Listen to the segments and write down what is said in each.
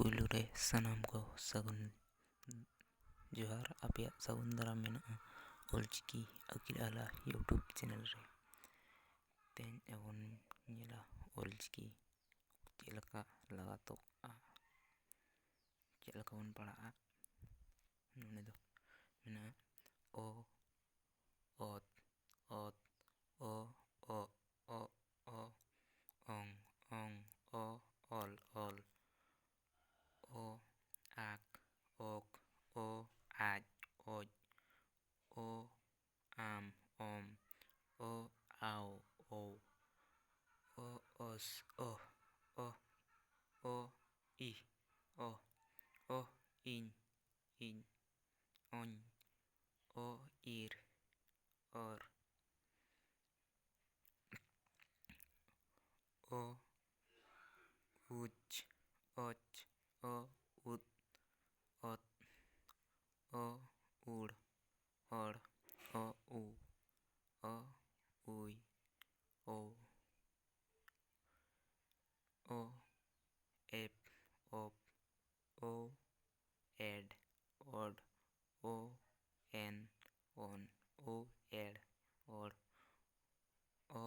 ᱯᱩᱭᱞᱩ ᱨᱮ ᱥᱟᱱᱟᱢ ᱠᱚ ᱥᱟᱹᱜᱩᱱ ᱡᱚᱦᱟᱨ᱾ ᱟᱯᱮᱭᱟᱜ ᱥᱟᱹᱜᱩᱱ ᱫᱟᱨᱟᱢ ᱢᱮᱱᱟᱜᱼᱟ ᱚᱞᱪᱤᱠᱤ ᱟᱹᱠᱤᱞ ᱟᱦᱞᱟ ᱤᱭᱩᱴᱩᱵᱽ ᱪᱮᱱᱮᱞ ᱨᱮ᱾ ᱛᱮᱦᱮᱧ ᱟᱵᱚᱱ ᱧᱮᱞᱟ ᱚᱞᱪᱤᱠᱤ ᱪᱮᱫ ᱞᱮᱠᱟ ᱞᱟᱜᱟᱛᱚᱜᱼᱟ, ᱪᱮᱫ ᱞᱮᱠᱟ ᱵᱚᱱ ᱯᱟᱲᱦᱟᱜᱼᱟ᱾ ᱱᱚᱰᱮ ᱫᱚ ᱢᱮᱱᱟᱜᱼᱟ ᱚ, ᱚᱛ, ᱚᱛ, ᱚ, ᱚ, ᱚ, ᱚ, ᱚᱝ, ᱚᱝ, ᱚ, ᱚᱞ, ᱚল, ᱚ, ᱟᱠ, ᱚᱠ, ᱚ, ᱟᱡ, ᱚᱡ, ᱚ, ᱟᱢ, ᱚᱢ, ᱚ, ᱟᱣ, ᱚᱣ, ᱚ, ᱚᱥ, ᱚᱦ, ᱚᱦ, ᱚ, ᱤᱦ, ᱚᱦ, ᱚ, ᱤᱧ, ᱤᱧ, ᱚᱧ, ᱚ, ᱤᱨ, ᱚᱨ, ᱚ, ᱩᱪ, ᱚᱪ, ᱚ, ᱩᱫ, ᱚᱛ, ᱚ, ᱩᱲ, ᱚᱲ, ᱚ, ᱩ, ᱚ, ᱩᱭ, ᱳᱣ, ᱚ, ᱮᱯ, ᱚᱯ, ᱳᱣ, ᱮᱰ, ᱚᱰ, ᱳ, ᱮᱱ, ᱚᱱ, ᱳ, ᱮᱲ, ᱚᱲ, ᱚ,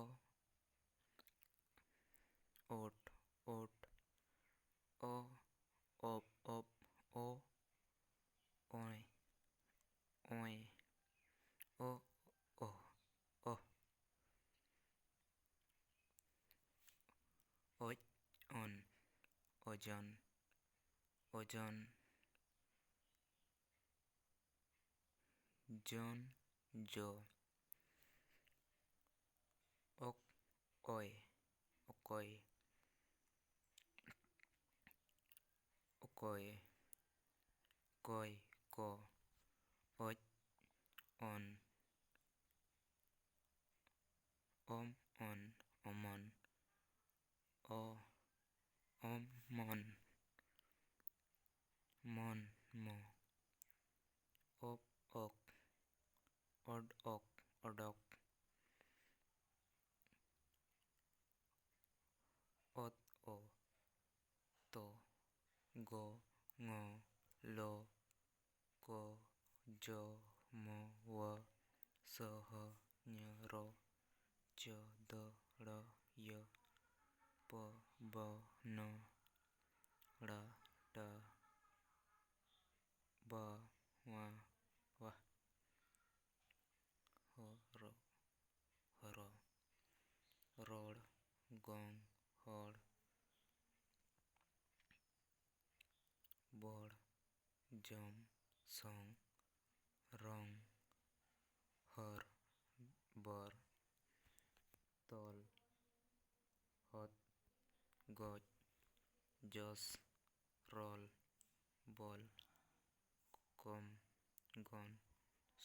ᱳᱴ, ᱳᱴ, ᱚ, ᱚᱯ, ᱚᱯ, ᱳ, ᱚᱭ, ᱚᱭ, ᱚ, ᱚᱦ, ᱚᱦ, ᱚᱡ, ᱚᱱ, ᱚᱡᱚᱱ, ᱳᱡᱚᱱ, ᱡᱚᱱ, ᱡᱚ, ᱚᱠᱚᱭ, ᱚᱠᱚᱭ, ᱚᱠᱚᱭ, ᱠᱚᱭ, ᱠᱚ, ᱚᱡ, ᱚᱱ, ᱚᱢ, ᱚᱱ, ᱚᱢᱚᱱ, ᱚ, ᱚᱢᱚᱱ, ᱢᱚᱱ, ᱢᱚ, ᱚᱯ, ᱚᱠ, ᱚᱰ, ᱚᱠ, ᱚᱰᱚᱠ, ᱚᱛ, ᱚ, ᱛᱚ, ᱜᱚ, ᱝᱚ, ᱞᱚ, ᱠᱚ, ᱡᱚ, ᱢᱚ, ᱣ, ᱥ, ᱦ, ᱧ, ᱨ, ᱪ, ᱫ, ᱲ, ᱭ, ᱯ, ᱵ, ᱱ, ᱲ, ᱴ, ᱵ, ᱣ, ᱣ, হ, ᱨ, ᱦᱨ, ᱨᱚᱲ, ᱜᱚᱝ, ᱦᱚᱲ, ᱵᱚᱲ, ᱡᱚᱢ, ᱥᱚᱝ, ᱨᱚᱝ, ᱦᱚᱨ, ᱵᱚᱨ, ᱛᱚᱞ, ᱦᱚᱛ, ᱜᱚᱡ, ᱡᱚᱥ, ᱨᱚᱞ, ᱵᱚᱞ, ᱠᱚᱢ, ᱜᱚᱱ,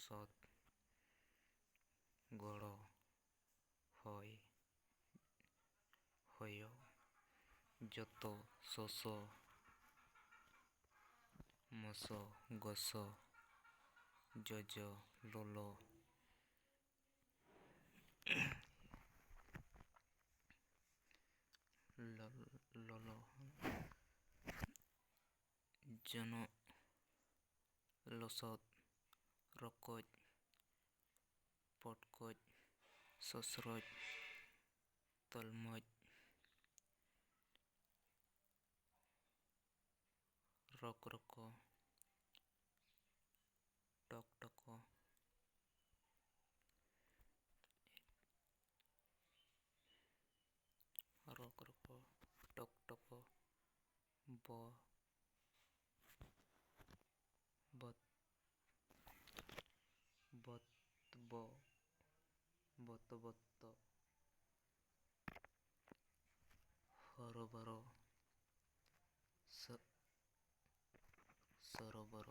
ᱥᱚᱛ, ᱜᱚᱲᱚ, ᱦᱚᱭ, ᱦᱚᱭᱚ, ᱡᱚᱛᱚ, ᱥᱚᱥᱚ, ᱢᱚᱥᱚ, ᱜᱚᱥᱚ, ᱡᱚᱡᱚ, ᱞᱚᱞᱚ, ᱞᱚᱞᱚ, ᱡᱚᱱᱚᱜ, ᱞᱚᱥᱚᱫ, ᱨᱚᱠᱚᱡ, ᱯᱚᱴᱠᱚᱡ, ᱥᱚᱥᱨᱚᱡ, ᱛᱚᱞᱢᱚᱡ, ᱨᱚᱠᱨᱚᱠᱚ, ᱴᱚᱠᱴᱚᱠᱚ, ᱨᱚᱠᱨᱚᱠᱚ, ᱴᱚᱠᱴᱚᱠᱚ, বতবত্ত, হরবর, সরোবর।